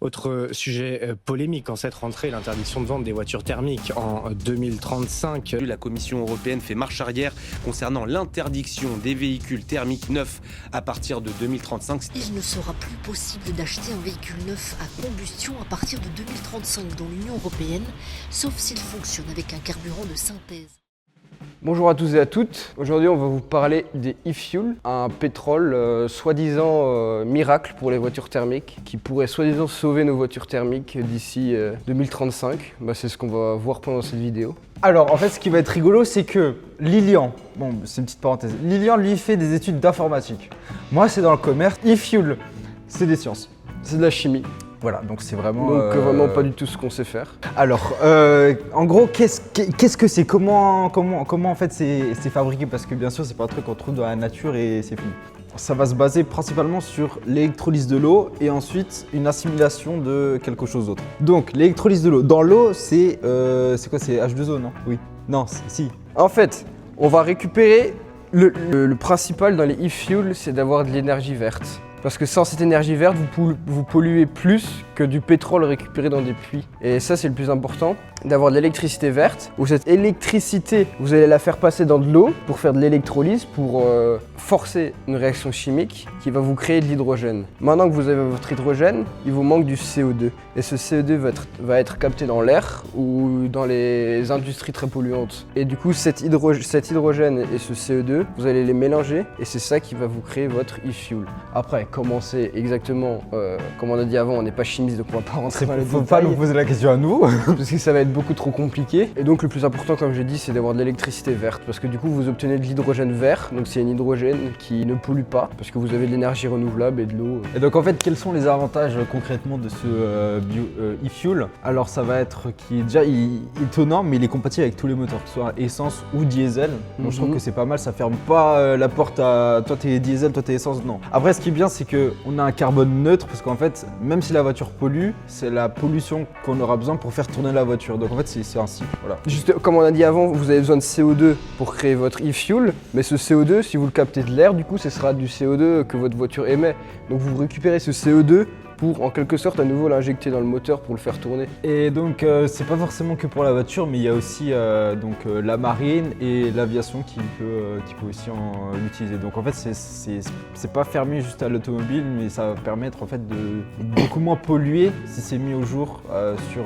Autre sujet polémique en cette rentrée, l'interdiction de vente des voitures thermiques en 2035. La Commission européenne fait marche arrière concernant l'interdiction des véhicules thermiques neufs à partir de 2035. Il ne sera plus possible d'acheter un véhicule neuf à combustion à partir de 2035 dans l'Union européenne, sauf s'il fonctionne avec un carburant de synthèse. Bonjour à tous et à toutes. Aujourd'hui, on va vous parler des e-fuels, un pétrole soi-disant miracle pour les voitures thermiques qui pourrait soi-disant sauver nos voitures thermiques d'ici 2035. C'est ce qu'on va voir pendant cette vidéo. Alors, en fait, ce qui va être rigolo, c'est que Lilian, bon, c'est une petite parenthèse, Lilian, lui, fait des études d'informatique. Moi, c'est dans le commerce. E-fuel, c'est des sciences. C'est de la chimie. Voilà, donc c'est vraiment... Donc vraiment pas du tout ce qu'on sait faire. Alors, en gros, qu'est-ce que c'est, comment en fait c'est fabriqué? Parce que bien sûr, c'est pas un truc qu'on trouve dans la nature et c'est fini. Ça va se baser principalement sur l'électrolyse de l'eau et ensuite une assimilation de quelque chose d'autre. Donc, l'électrolyse de l'eau. Dans l'eau, c'est quoi? C'est H2O, non? Oui. Non, si. En fait, on va récupérer le principal dans les e-fuels, c'est d'avoir de l'énergie verte. Parce que sans cette énergie verte, vous polluez plus que du pétrole récupéré dans des puits. Et ça, c'est le plus important, d'avoir de l'électricité verte, où cette électricité, vous allez la faire passer dans de l'eau pour faire de l'électrolyse, pour forcer une réaction chimique qui va vous créer de l'hydrogène. Maintenant que vous avez votre hydrogène, il vous manque du CO2. Et ce CO2 va être capté dans l'air ou dans les industries très polluantes. Et du coup, cet hydrogène et ce CO2, vous allez les mélanger et c'est ça qui va vous créer votre e-fuel. Après, comment c'est exactement, comme on a dit avant, on n'est pas chimiste donc on va pas rentrer dans les détails. Faut pas nous poser la question à nous. Parce que ça va être beaucoup trop compliqué. Et donc le plus important, comme j'ai dit, c'est d'avoir de l'électricité verte. Parce que du coup, vous obtenez de l'hydrogène vert. Donc c'est un hydrogène qui ne pollue pas. Parce que vous avez de l'énergie renouvelable et de l'eau. Et donc en fait, quels sont les avantages concrètement de ce e-fuel? Alors ça va être qui est déjà étonnant, mais il est compatible avec tous les moteurs, que ce soit essence ou diesel. Donc je trouve que c'est pas mal, ça ferme pas la porte à toi t'es diesel, toi t'es essence, non. Après ce qui est bien, c'est qu'on a un carbone neutre, parce qu'en fait, même si la voiture pollue, c'est la pollution qu'on aura besoin pour faire tourner la voiture. Donc en fait, c'est un cycle, voilà. Juste comme on a dit avant, vous avez besoin de CO2 pour créer votre e-fuel, mais ce CO2, si vous le captez de l'air, du coup, ce sera du CO2 que votre voiture émet. Donc vous récupérez ce CO2 pour en quelque sorte à nouveau l'injecter dans le moteur pour le faire tourner. Et donc c'est pas forcément que pour la voiture, mais il y a aussi la marine et l'aviation qui peut aussi l'utiliser. Donc en fait c'est pas fermé juste à l'automobile, mais ça va permettre en fait de beaucoup moins polluer si c'est mis au jour sur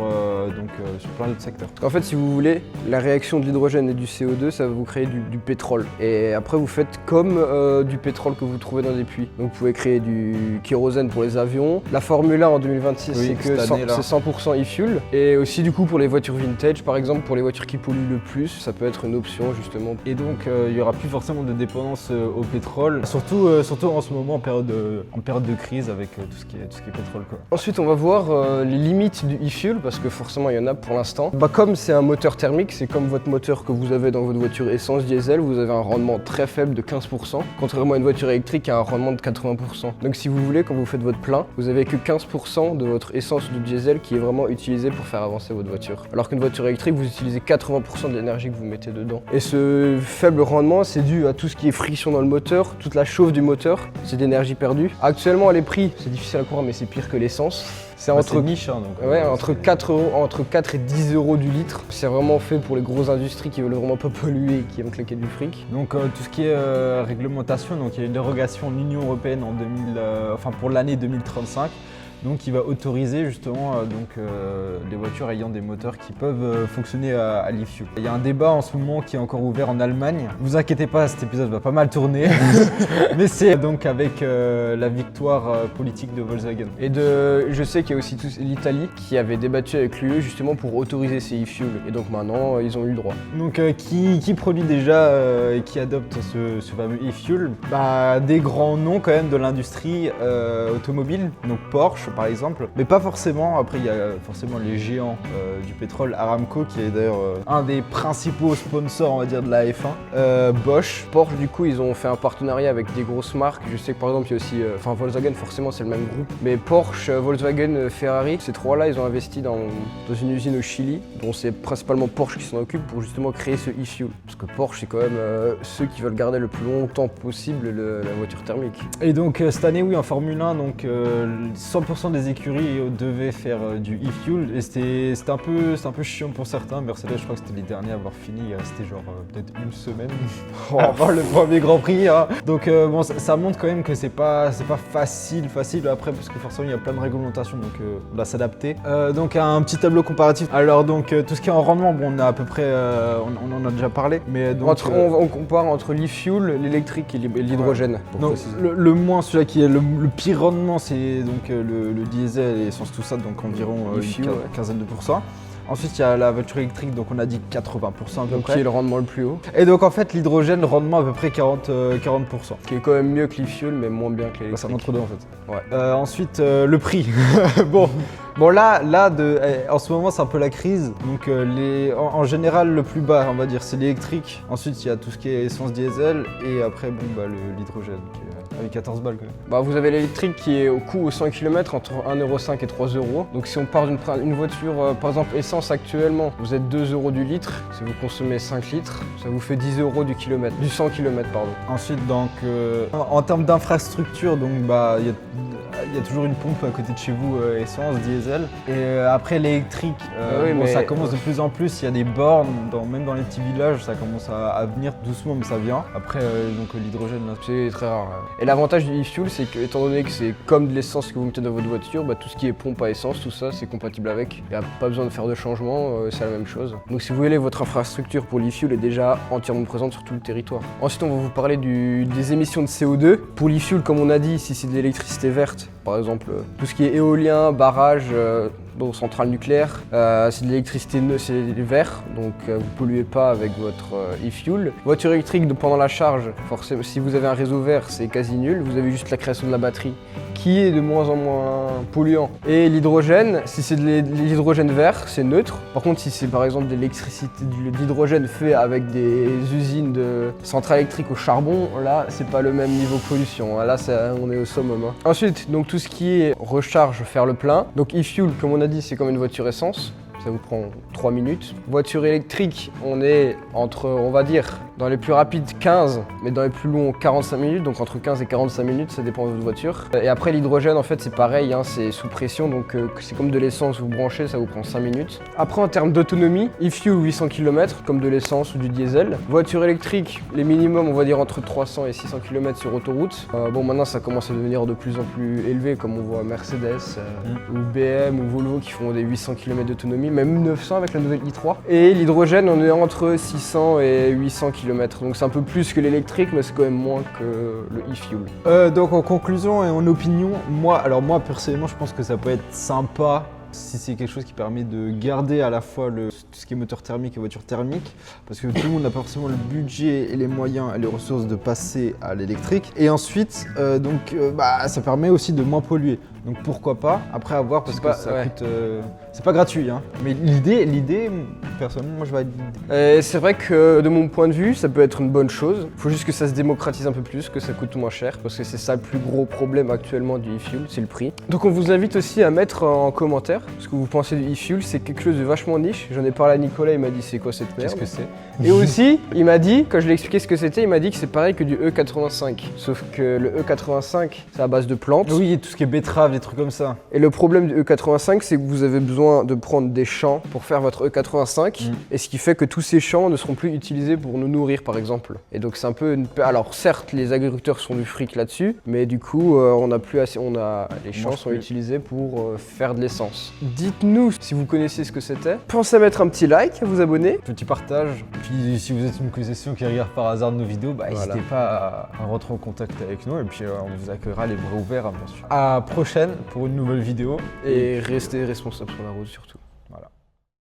plein d'autres secteurs. En fait, si vous voulez, la réaction de l'hydrogène et du CO2, ça va vous créer du pétrole. Et après vous faites comme du pétrole que vous trouvez dans des puits. Donc vous pouvez créer du kérosène pour les avions. La Formule 1 en 2026, oui, c'est 100% e-fuel. Et aussi du coup pour les voitures vintage, par exemple pour les voitures qui polluent le plus, ça peut être une option justement. Et donc il n'y aura plus forcément de dépendance au pétrole, surtout en ce moment en période de crise avec tout ce qui est pétrole, quoi. Ensuite on va voir les limites du e-fuel parce que forcément il y en a pour l'instant. Comme c'est un moteur thermique, c'est comme votre moteur que vous avez dans votre voiture essence diesel, vous avez un rendement très faible de 15%, contrairement à une voiture électrique qui a un rendement de 80%. Donc si vous voulez, quand vous faites votre plein, vous avez que 15% de votre essence ou de diesel qui est vraiment utilisé pour faire avancer votre voiture. Alors qu'une voiture électrique, vous utilisez 80% de l'énergie que vous mettez dedans. Et ce faible rendement, c'est dû à tout ce qui est friction dans le moteur, toute la chauffe du moteur, c'est d'énergie perdue. Actuellement, les prix, c'est difficile à croire, mais c'est pire que l'essence. C'est entre niche, hein, donc, entre 4 et 10 euros du litre. C'est vraiment fait pour les grosses industries qui veulent vraiment pas polluer et qui aiment claquer du fric. Donc tout ce qui est réglementation, donc il y a une dérogation de l'Union européenne pour l'année 2035. Donc qui va autoriser justement des voitures ayant des moteurs qui peuvent fonctionner à l'e-fuel. Il y a un débat en ce moment qui est encore ouvert en Allemagne. Vous inquiétez pas, cet épisode va pas mal tourner. Mais c'est donc avec la victoire politique de Volkswagen. Et je sais qu'il y a aussi l'Italie qui avait débattu avec l'UE justement pour autoriser ces e-fuel. Et donc maintenant, ils ont eu le droit. Donc qui produit déjà et qui adopte ce fameux e-fuel? Des grands noms quand même de l'industrie automobile, donc Porsche par exemple, mais pas forcément. Après il y a forcément les géants du pétrole, Aramco qui est d'ailleurs un des principaux sponsors on va dire de la F1, Bosch. Porsche du coup ils ont fait un partenariat avec des grosses marques. Je sais que par exemple il y a aussi, Volkswagen forcément c'est le même groupe, mais Porsche, Volkswagen, Ferrari, ces trois là ils ont investi dans une usine au Chili, dont c'est principalement Porsche qui s'en occupe pour justement créer ce e-fuel. Parce que Porsche c'est quand même ceux qui veulent garder le plus longtemps possible la voiture thermique. Et donc cette année oui en Formule 1 donc 100% 50% des écuries devaient faire du e-fuel et c'était un peu chiant pour certains. Mercedes, je crois que c'était les derniers à avoir fini, il restait genre peut-être une semaine avant le premier Grand Prix. Hein. Donc bon, ça montre quand même que c'est pas facile après parce que forcément il y a plein de réglementations, donc on doit s'adapter. Donc un petit tableau comparatif. Alors donc tout ce qui est en rendement, bon, on a à peu près, on en a déjà parlé, mais donc on compare entre l'e-fuel, l'électrique et l'hydrogène. Donc le moins, celui qui est le pire rendement, c'est donc le diesel et essence tout ça, donc environ une quinzaine de pourcents. Ensuite, il y a la voiture électrique, donc on a dit 80% à peu près. Qui est le rendement le plus haut. Et donc en fait, l'hydrogène, rendement à peu près 40%. Qui est quand même mieux que l'e-fuel, mais moins bien que l'électrique. Ça montre deux en fait. Ouais. Ensuite, le prix. Bon là en ce moment, c'est un peu la crise. Donc en général, le plus bas, on va dire, c'est l'électrique. Ensuite, il y a tout ce qui est essence diesel. Et après, bon, l'hydrogène, qui est avec 14 balles quand même. Vous avez l'électrique qui est au coût au 100 km entre 1,5€ et 3€. Donc si on part d'une voiture, par exemple essence actuellement, vous êtes 2€ du litre. Si vous consommez 5 litres, ça vous fait 10€ du 100 km. Ensuite, donc en termes d'infrastructure, donc il y a toujours une pompe à côté de chez vous, essence, diesel. Et après l'électrique, ça commence de plus en plus, il y a des bornes, même dans les petits villages, ça commence à venir doucement, mais ça vient. Après, donc l'hydrogène, là, c'est très rare. Et l'avantage du e-fuel, c'est que, étant donné que c'est comme de l'essence que vous mettez dans votre voiture, tout ce qui est pompe à essence, tout ça, c'est compatible avec. Il n'y a pas besoin de faire de changement, c'est la même chose. Donc si vous voulez, votre infrastructure pour l'e-fuel est déjà entièrement présente sur tout le territoire. Ensuite, on va vous parler des émissions de CO2. Pour l'e-fuel, comme on a dit, si c'est de l'électricité verte, par exemple, tout ce qui est éolien, barrage, centrale nucléaire, c'est de l'électricité c'est vert, donc vous polluez pas avec votre e-fuel. Voiture électrique, pendant la charge, forcément, si vous avez un réseau vert, c'est quasi nul. Vous avez juste la création de la batterie qui est de moins en moins polluant. Et l'hydrogène, si c'est de l'hydrogène vert, c'est neutre. Par contre, si c'est par exemple de l'électricité, de l'hydrogène fait avec des usines de centrales électriques au charbon, là, c'est pas le même niveau de pollution. Là, on est au summum. Hein. Ensuite, donc tout ce qui est recharge, faire le plein. Donc e-fuel, comme on a dit, c'est comme une voiture essence. Ça vous prend 3 minutes. Voiture électrique, on est entre, on va dire, dans les plus rapides 15, mais dans les plus longs 45 minutes, donc entre 15 et 45 minutes, ça dépend de votre voiture. Et après l'hydrogène, en fait, c'est pareil, hein, c'est sous pression, donc c'est comme de l'essence, vous branchez, ça vous prend 5 minutes. Après, en termes d'autonomie, e-fuel 800 km, comme de l'essence ou du diesel. Voiture électrique, les minimums, on va dire entre 300 et 600 km sur autoroute. Maintenant, ça commence à devenir de plus en plus élevé, comme on voit Mercedes, ou BM, ou Volvo qui font des 800 km d'autonomie, même 900 avec la nouvelle i3. Et l'hydrogène, on est entre 600 et 800 km. Donc c'est un peu plus que l'électrique, mais c'est quand même moins que le e-fuel. Donc en conclusion et en opinion, moi personnellement, je pense que ça peut être sympa si c'est quelque chose qui permet de garder à la fois tout ce qui est moteur thermique et voiture thermique, parce que tout le monde n'a pas forcément le budget et les moyens et les ressources de passer à l'électrique. Et ensuite, ça permet aussi de moins polluer. Donc pourquoi pas, après avoir, parce que ça coûte... c'est pas gratuit, hein. Mais l'idée, personnellement, moi je vais être... C'est vrai que de mon point de vue, ça peut être une bonne chose. Il faut juste que ça se démocratise un peu plus, que ça coûte moins cher, parce que c'est ça le plus gros problème actuellement du e-fuel, c'est le prix. Donc on vous invite aussi à mettre en commentaire ce que vous pensez du e-fuel. C'est quelque chose de vachement niche. J'en ai parlé à Nicolas, il m'a dit c'est quoi cette merde. Qu'est-ce que c'est? Et aussi, il m'a dit, quand je lui ai expliqué ce que c'était, il m'a dit que c'est pareil que du E85. Sauf que le E85, c'est à base de plantes. Oui, tout ce qui est betterave, des trucs comme ça. Et le problème du E85, c'est que vous avez besoin de prendre des champs pour faire votre E85. Et ce qui fait que tous ces champs ne seront plus utilisés pour nous nourrir, par exemple. Et donc c'est un peu une... Alors certes, les agriculteurs sont du fric là-dessus, mais du coup, on n'a plus assez... Les champs sont utilisés pour faire de l'essence. Dites-nous si vous connaissez ce que c'était. Pensez à mettre un petit like, à vous abonner. Petit partage. Puis si vous êtes une connaissance qui regarde par hasard nos vidéos, n'hésitez pas à rentrer en contact avec nous et puis on vous accueillera les bras ouverts, bien sûr. À la prochaine pour une nouvelle vidéo. Et restez responsables sur la route surtout.